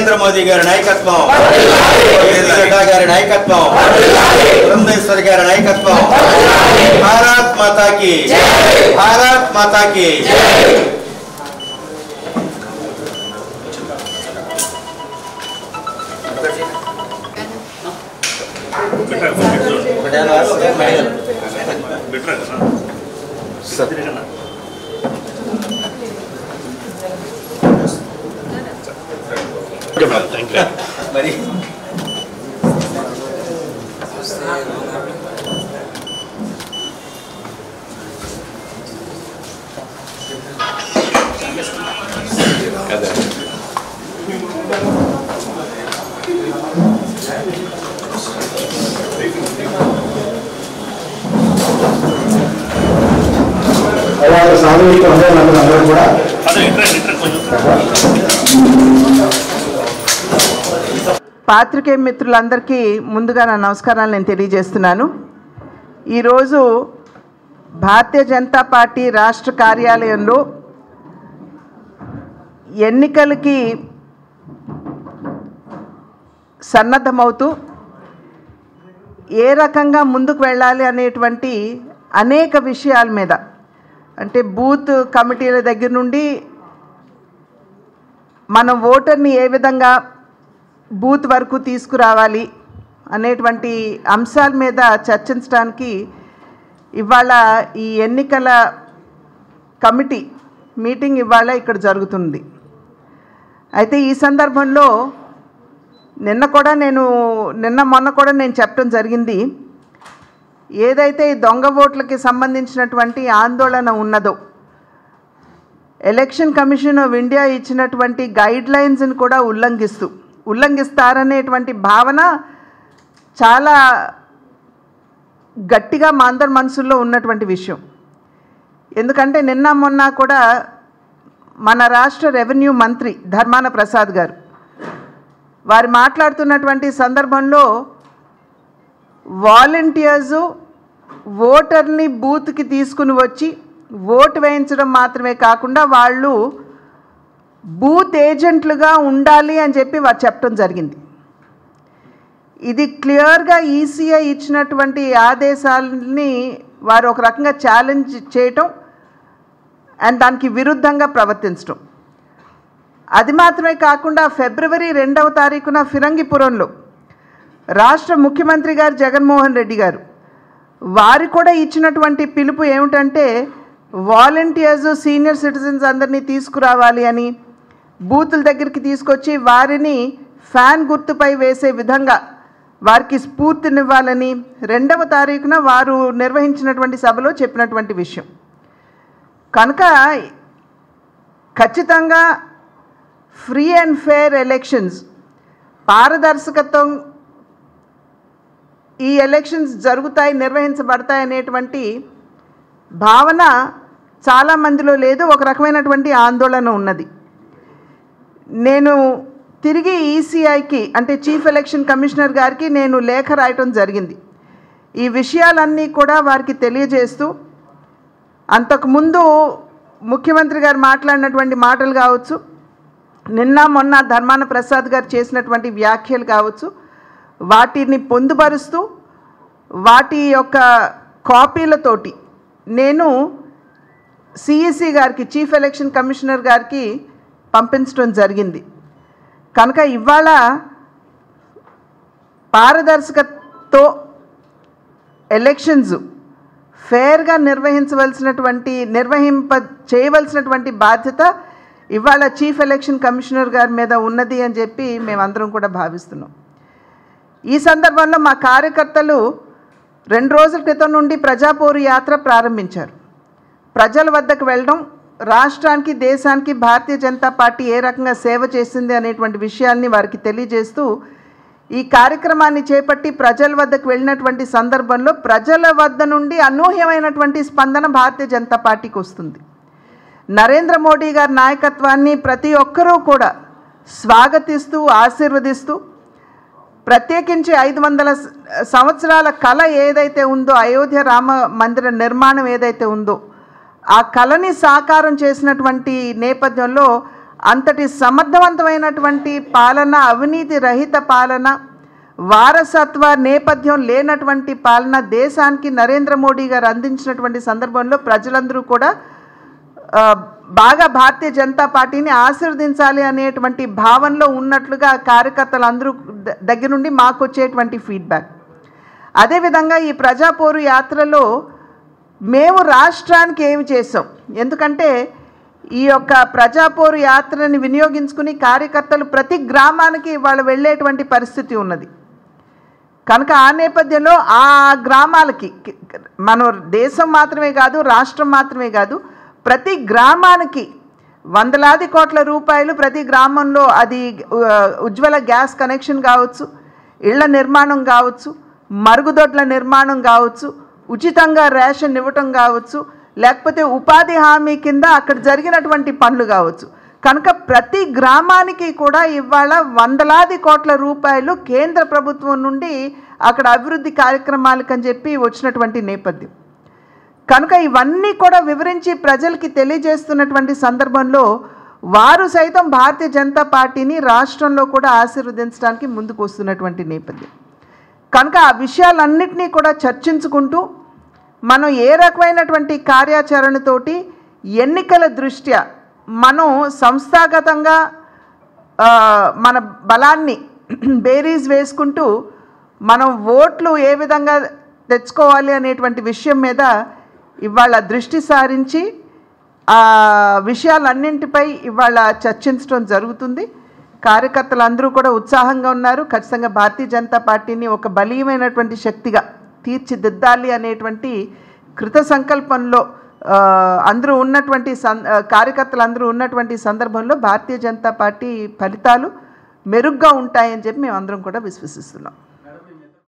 నరేంద్ర మోదీ గారి నాయకత్వం, గారి నాయకత్వం, పురంధేశ్వరి గారి నాయకత్వం. భారత్ మాతాకి, భారత్ మాతాకి. మరి పాత్రికేయ మిత్రులందరికీ ముందుగా నా నమస్కారాలు నేను తెలియజేస్తున్నాను. ఈరోజు భారతీయ జనతా పార్టీ రాష్ట్ర కార్యాలయంలో ఎన్నికలకి సన్నద్ధమవుతూ ఏ రకంగా ముందుకు వెళ్ళాలి అనేటువంటి అనేక విషయాల మీద, అంటే బూత్ కమిటీల దగ్గర నుండి మనం ఓటర్ని ఏ విధంగా బూత్ వరకు తీసుకురావాలి అనేటువంటి అంశాల మీద చర్చించడానికి ఇవాళ ఈ ఎన్నికల కమిటీ మీటింగ్ ఇవాళ ఇక్కడ జరుగుతుంది. అయితే ఈ సందర్భంలో మొన్న కూడా నేను చెప్పడం జరిగింది, ఏదైతే ఈ దొంగ ఓట్లకి సంబంధించినటువంటి ఆందోళన ఉన్నదో, ఎలక్షన్ కమిషన్ ఆఫ్ ఇండియా ఇచ్చినటువంటి గైడ్లైన్స్ని కూడా ఉల్లంఘిస్తారనేటువంటి భావన చాలా గట్టిగా మా అందరి మనసుల్లో ఉన్నటువంటి విషయం. ఎందుకంటే నిన్న మొన్న కూడా మన రాష్ట్ర రెవెన్యూ మంత్రి ధర్మాన ప్రసాద్ గారు వారు మాట్లాడుతున్నటువంటి సందర్భంలో వాలంటీర్స్ ఓటర్ని బూత్కి తీసుకుని వచ్చి ఓటు వేయించడం మాత్రమే కాకుండా వాళ్ళు బూత్ ఏజెంట్లుగా ఉండాలి అని చెప్పి వారు చెప్పడం జరిగింది. ఇది క్లియర్గా ఈసీఐ ఇచ్చినటువంటి ఆదేశాలని వారు ఒక రకంగా ఛాలెంజ్ చేయటం అండ్ దానికి విరుద్ధంగా ప్రవర్తించడం. అది మాత్రమే కాకుండా ఫిబ్రవరి 2వ తారీఖున ఫిరంగిపురంలో రాష్ట్ర ముఖ్యమంత్రి గారు జగన్మోహన్ రెడ్డి గారు వారు కూడా ఇచ్చినటువంటి పిలుపు ఏమిటంటే వాలంటీర్స్ సీనియర్ సిటిజన్స్ అందరినీ తీసుకురావాలి అని, బూతుల దగ్గరికి తీసుకొచ్చి వారిని ఫ్యాన్ గుర్తుపై వేసే విధంగా వారికి స్ఫూర్తినివ్వాలని 2వ తారీఖున వారు నిర్వహించినటువంటి సభలో చెప్పినటువంటి విషయం. కనుక ఖచ్చితంగా ఫ్రీ అండ్ ఫెయిర్ ఎలక్షన్స్, పారదర్శకత్వం ఈ ఎలక్షన్స్ జరుగుతాయి, నిర్వహించబడతాయి అనేటువంటి భావన చాలామందిలో లేదు. ఒక రకమైనటువంటి ఆందోళన ఉన్నది. నేను తిరిగి ఈసీఐకి అంటే చీఫ్ ఎలక్షన్ కమిషనర్ గారికి నేను లేఖ రాయటం జరిగింది. ఈ విషయాలన్నీ కూడా వారికి తెలియజేస్తూ, అంతకుముందు ముఖ్యమంత్రి గారు మాట్లాడినటువంటి మాటలు కావచ్చు, నిన్న మొన్న ధర్మాన ప్రసాద్ గారు చేసినటువంటి వ్యాఖ్యలు కావచ్చు, వాటిని పొందుపరుస్తూ వాటి యొక్క కాపీలతోటి నేను సిఈసి గారికి చీఫ్ ఎలక్షన్ కమిషనర్ గారికి పంపించడం జరిగింది. కనుక ఇవాళ పారదర్శకతో ఎలక్షన్స్ ఫెయిర్గా చేయవలసినటువంటి బాధ్యత ఇవాళ చీఫ్ ఎలక్షన్ కమిషనర్ గారి మీద ఉన్నది అని చెప్పి మేమందరం కూడా భావిస్తున్నాం. ఈ సందర్భంలో మా కార్యకర్తలు 2 రోజుల క్రితం నుండి ప్రజాపోరు యాత్ర ప్రారంభించారు. ప్రజల వద్దకు వెళ్ళడం, రాష్ట్రానికి దేశానికి భారతీయ జనతా పార్టీ ఏ రకంగా సేవ చేసింది అనేటువంటి విషయాల్ని వారికి తెలియజేస్తూ ఈ కార్యక్రమాన్ని చేపట్టి ప్రజల వద్దకు వెళ్ళినటువంటి సందర్భంలో ప్రజల వద్ద నుండి అనూహ్యమైనటువంటి స్పందన భారతీయ జనతా పార్టీకి వస్తుంది. నరేంద్ర మోడీ గారి నాయకత్వాన్ని ప్రతి ఒక్కరూ కూడా స్వాగతిస్తూ ఆశీర్వదిస్తూ, ప్రత్యేకించి 500 సంవత్సరాల కళ ఏదైతే ఉందో, అయోధ్య రామ మందిర నిర్మాణం ఏదైతే ఉందో ఆ కళని సాకారం చేసినటువంటి నేపథ్యంలో అంతటి సమర్థవంతమైనటువంటి పాలన, అవినీతి రహిత పాలన, వారసత్వ నేపథ్యం లేనటువంటి పాలన దేశానికి నరేంద్ర మోడీ గారు అందించినటువంటి సందర్భంలో ప్రజలందరూ కూడా బాగా భారతీయ జనతా పార్టీని ఆశీర్వదించాలి అనేటువంటి భావనలో ఉన్నట్లుగా కార్యకర్తలందరూ దగ్గర నుండి మాకు వచ్చేటువంటి ఫీడ్బ్యాక్. అదేవిధంగా ఈ ప్రజాపోరు యాత్రలో మేము రాష్ట్రానికి ఏమి చేసాం, ఎందుకంటే ఈ యొక్క ప్రజాపోరు యాత్రని వినియోగించుకుని కార్యకర్తలు ప్రతి గ్రామానికి వాళ్ళు వెళ్ళేటువంటి పరిస్థితి ఉన్నది కనుక ఆ నేపథ్యంలో ఆ గ్రామాలకి మన దేశం మాత్రమే కాదు, రాష్ట్రం మాత్రమే కాదు, ప్రతి గ్రామానికి వందలాది కోట్ల రూపాయలు ప్రతి గ్రామంలో, అది ఉజ్వల గ్యాస్ కనెక్షన్ కావచ్చు, ఇళ్ల నిర్మాణం కావచ్చు, మరుగుదొడ్ల నిర్మాణం కావచ్చు, ఉచితంగా రేషన్ ఇవ్వటం కావచ్చు, లేకపోతే ఉపాధి హామీ కింద అక్కడ జరిగినటువంటి పనులు కావచ్చు. కనుక ప్రతి గ్రామానికి కూడా ఇవాళ వందలాది కోట్ల రూపాయలు కేంద్ర ప్రభుత్వం నుండి అక్కడ అభివృద్ధి కార్యక్రమాలకని చెప్పి వచ్చినటువంటి నేపథ్యం కనుక ఇవన్నీ కూడా వివరించి ప్రజలకి తెలియజేస్తున్నటువంటి సందర్భంలో వారు సైతం భారతీయ జనతా పార్టీని రాష్ట్రంలో కూడా ఆశీర్వదించడానికి ముందుకు వస్తున్నటువంటి నేపథ్యం కనుక ఆ విషయాలన్నింటినీ కూడా చర్చించుకుంటూ మనం ఏ రకమైనటువంటి కార్యాచరణతోటి ఎన్నికల దృష్ట్యా మనం సంస్థాగతంగా మన బలాన్ని బేరీజ్ వేసుకుంటూ మనం ఓట్లు ఏ విధంగా తెచ్చుకోవాలి అనేటువంటి విషయం మీద ఇవాళ దృష్టి సారించి ఆ విషయాలన్నింటిపై ఇవాళ చర్చించడం జరుగుతుంది. కార్యకర్తలందరూ కూడా ఉత్సాహంగా ఉన్నారు. ఖచ్చితంగా భారతీయ జనతా పార్టీని ఒక బలీయమైనటువంటి శక్తిగా తీర్చిదిద్దాలి అనేటువంటి కృత సంకల్పంలో అందరూ ఉన్నటువంటి కార్యకర్తలు అందరూ ఉన్నటువంటి సందర్భంలో భారతీయ జనతా పార్టీ ఫలితాలు మెరుగ్గా ఉంటాయని చెప్పి మేము అందరం కూడా విశ్వసిస్తున్నాం.